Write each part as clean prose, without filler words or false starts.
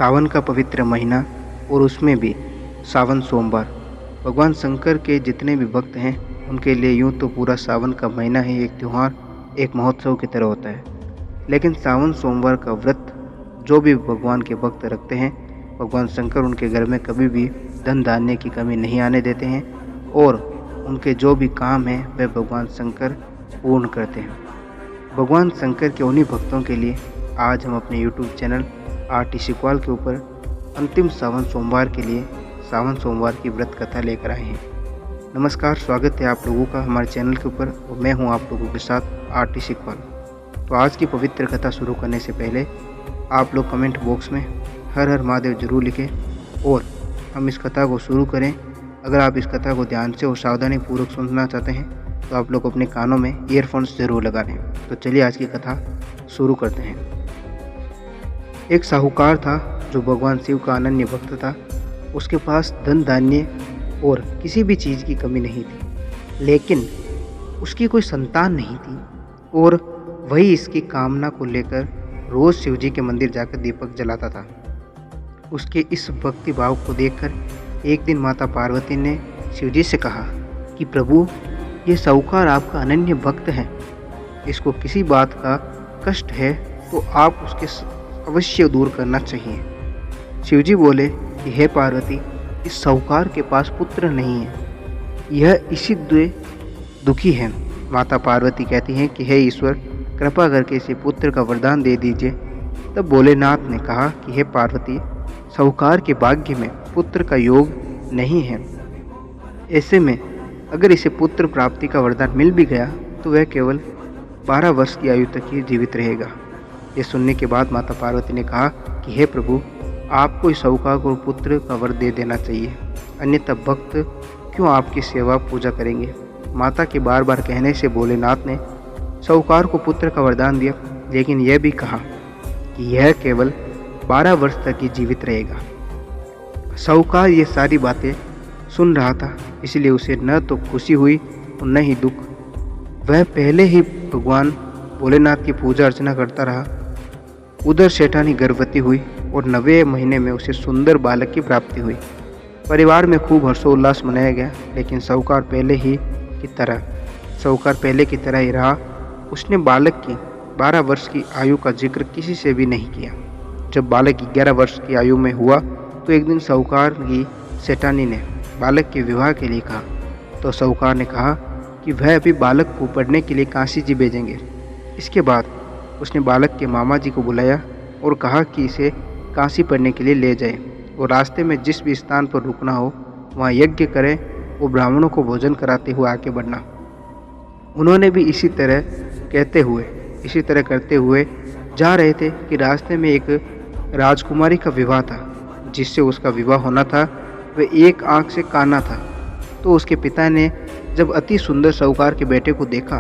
सावन का पवित्र महीना और उसमें भी सावन सोमवार। भगवान शंकर के जितने भी भक्त हैं उनके लिए यूँ तो पूरा सावन का महीना ही एक त्यौहार, एक महोत्सव की तरह होता है। लेकिन सावन सोमवार का व्रत जो भी भगवान के भक्त रखते हैं, भगवान शंकर उनके घर में कभी भी धन धान्य की कमी नहीं आने देते हैं और उनके जो भी काम हैं वह भगवान शंकर पूर्ण करते हैं। भगवान शंकर के उन्हीं भक्तों के लिए आज हम अपने YouTube चैनल आरटी सीकवाल के ऊपर अंतिम सावन सोमवार के लिए सावन सोमवार की व्रत कथा लेकर आए हैं। नमस्कार, स्वागत है आप लोगों का हमारे चैनल के ऊपर और मैं हूं आप लोगों के साथ आरटी सीकवाल। तो आज की पवित्र कथा शुरू करने से पहले आप लोग कमेंट बॉक्स में हर हर महादेव जरूर लिखें और हम इस कथा को शुरू करें। अगर आप इस कथा को ध्यान से और सावधानी पूर्वक सुनना चाहते हैं तो आप लोग अपने कानों में ईयरफोन्स जरूर लगा लें। तो चलिए आज की कथा शुरू करते हैं। एक साहूकार था जो भगवान शिव का अनन्य भक्त था। उसके पास धन धान्य और किसी भी चीज़ की कमी नहीं थी, लेकिन उसकी कोई संतान नहीं थी और वही इसकी कामना को लेकर रोज़ शिव जी के मंदिर जाकर दीपक जलाता था। उसके इस भक्ति भाव को देखकर एक दिन माता पार्वती ने शिव जी से कहा कि प्रभु, ये साहूकार आपका अनन्य भक्त है, इसको किसी बात का कष्ट है तो आप उसके अवश्य दूर करना चाहिए। शिवजी बोले कि हे पार्वती, इस साहूकार के पास पुत्र नहीं है, यह इसी दुखी है। माता पार्वती कहती हैं कि हे ईश्वर, कृपा करके इसे पुत्र का वरदान दे दीजिए। तब भोलेनाथ ने कहा कि हे पार्वती, साहूकार के भाग्य में पुत्र का योग नहीं है। ऐसे में अगर इसे पुत्र प्राप्ति का वरदान मिल भी गया तो वह केवल 12 वर्ष की आयु तक ही जीवित रहेगा। ये सुनने के बाद माता पार्वती ने कहा कि हे प्रभु, आपको इस साहूकार को पुत्र का वर दे देना चाहिए, अन्यथा भक्त क्यों आपकी सेवा पूजा करेंगे। माता के बार बार कहने से भोलेनाथ ने साहूकार को पुत्र का वरदान दिया, लेकिन यह भी कहा कि यह केवल 12 वर्ष तक ही जीवित रहेगा। साहूकार ये सारी बातें सुन रहा था, इसलिए उसे न तो खुशी हुई और न ही दुख। वह पहले ही भगवान भोलेनाथ की पूजा अर्चना करता रहा। उधर सेठानी गर्भवती हुई और 9वें महीने में उसे सुंदर बालक की प्राप्ति हुई। परिवार में खूब हर्षोल्लास मनाया गया, लेकिन साहूकार पहले की तरह ही रहा। उसने बालक की 12 वर्ष की आयु का जिक्र किसी से भी नहीं किया। जब बालक 11 वर्ष की आयु में हुआ तो एक दिन साहूकार की सेठानी ने बालक के विवाह के लिए कहा। तो साहूकार ने कहा कि वह अभी बालक को पढ़ने के लिए काशी जी भेजेंगे। इसके बाद उसने बालक के मामा जी को बुलाया और कहा कि इसे काशी पढ़ने के लिए ले जाए और रास्ते में जिस भी स्थान पर रुकना हो वहाँ यज्ञ करें और ब्राह्मणों को भोजन कराते हुए आगे बढ़ना। उन्होंने भी इसी तरह करते हुए जा रहे थे कि रास्ते में एक राजकुमारी का विवाह था। जिससे उसका विवाह होना था वह एक आंख से काना था। तो उसके पिता ने जब अति सुंदर साहूकार के बेटे को देखा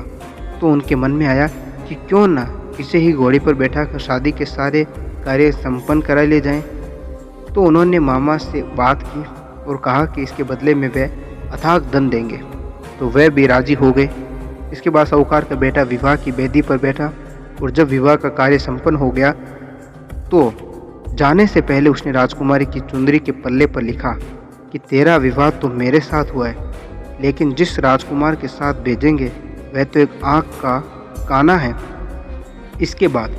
तो उनके मन में आया कि क्यों ना इसे ही घोड़े पर बैठा कर शादी के सारे कार्य संपन्न करा ले जाएं। तो उन्होंने मामा से बात की और कहा कि इसके बदले में वह अथाक धन देंगे। तो वह भी राजी हो गए। इसके बाद साहूकार का बेटा विवाह की बेदी पर बैठा और जब विवाह का कार्य संपन्न हो गया तो जाने से पहले उसने राजकुमारी की चुंदरी के पल्ले पर लिखा कि तेरा विवाह तो मेरे साथ हुआ है, लेकिन जिस राजकुमार के साथ भेजेंगे वह तो एक आँख का काना है। इसके बाद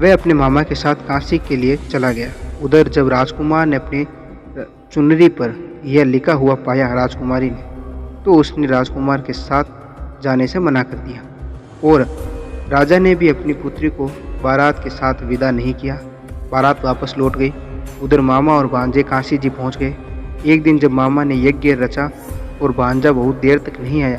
वह अपने मामा के साथ काशी के लिए चला गया। उधर जब राजकुमार ने अपनी चुनरी पर यह लिखा हुआ पाया राजकुमारी ने, तो उसने राजकुमार के साथ जाने से मना कर दिया और राजा ने भी अपनी पुत्री को बारात के साथ विदा नहीं किया। बारात वापस लौट गई। उधर मामा और भांजे काशी जी पहुंच गए। एक दिन जब मामा ने यज्ञ रचा और भांजा बहुत देर तक नहीं आया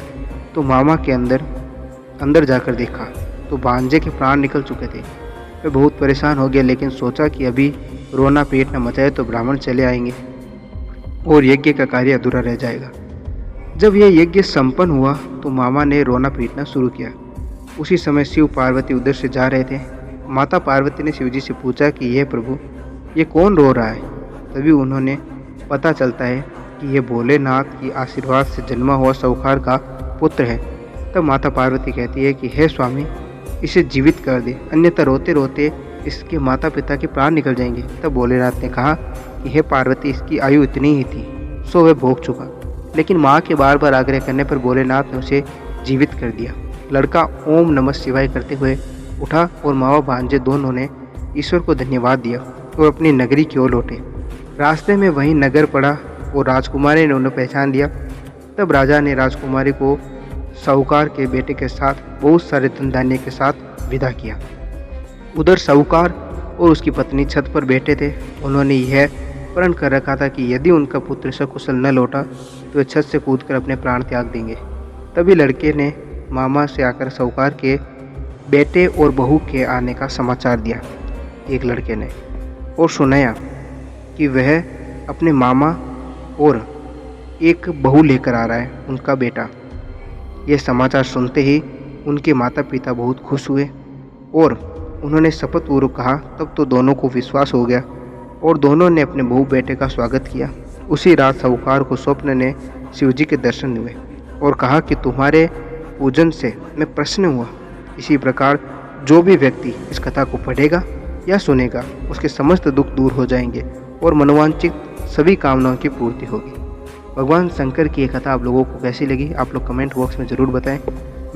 तो मामा के अंदर जाकर देखा तो भांजे के प्राण निकल चुके थे। वह बहुत परेशान हो गया, लेकिन सोचा कि अभी रोना पेट न मचाए तो ब्राह्मण चले आएंगे और यज्ञ का कार्य अधूरा रह जाएगा। जब यह यज्ञ संपन्न हुआ तो मामा ने रोना पीटना शुरू किया। उसी समय शिव पार्वती उधर से जा रहे थे। माता पार्वती ने शिवजी से पूछा कि यह प्रभु, ये कौन रो रहा है। तभी उन्होंने पता चलता है कि यह भोलेनाथ की आशीर्वाद से जन्मा हुआ साहूकार का पुत्र है। तब माता पार्वती कहती है कि हे स्वामी, इसे जीवित कर दे, अन्यथा रोते रोते इसके माता पिता के प्राण निकल जाएंगे। तब भोलेनाथ ने कहा कि हे पार्वती, इसकी आयु इतनी ही थी, सो वह भोग चुका। लेकिन माँ के बार बार आग्रह करने पर भोलेनाथ ने उसे जीवित कर दिया। लड़का ओम नमः शिवाय करते हुए उठा और माँ भांजे दोनों ने ईश्वर को धन्यवाद दिया और अपनी नगरी की ओर लौटे। रास्ते में वहीं नगर पड़ा और राजकुमारी ने उन्हें पहचान लिया। तब राजा ने राजकुमारी को साहूकार के बेटे के साथ बहुत सारे धन धान्य के साथ विदा किया। उधर साहूकार और उसकी पत्नी छत पर बैठे थे। उन्होंने यह प्रण कर रखा था कि यदि उनका पुत्र सकुशल न लौटा तो वे छत से कूदकर अपने प्राण त्याग देंगे। तभी लड़के ने मामा से आकर साहूकार के बेटे और बहू के आने का समाचार दिया एक लड़के ने, और सुनाया कि वह अपने मामा और एक बहू लेकर आ रहा है, उनका बेटा। यह समाचार सुनते ही उनके माता पिता बहुत खुश हुए और उन्होंने शपथपूर्वक कहा। तब तो दोनों को विश्वास हो गया और दोनों ने अपने बहू बेटे का स्वागत किया। उसी रात साहूकार को स्वप्न ने शिवजी के दर्शन हुए और कहा कि तुम्हारे पूजन से मैं प्रसन्न हुआ। इसी प्रकार जो भी व्यक्ति इस कथा को पढ़ेगा या सुनेगा उसके समस्त दुख दूर हो जाएंगे और मनोवांछित सभी कामनाओं की पूर्ति होगी। भगवान शंकर की ये कथा आप लोगों को कैसी लगी आप लोग कमेंट बॉक्स में ज़रूर बताएं।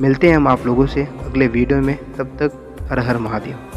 मिलते हैं हम आप लोगों से अगले वीडियो में, तब तक हर हर महादेव।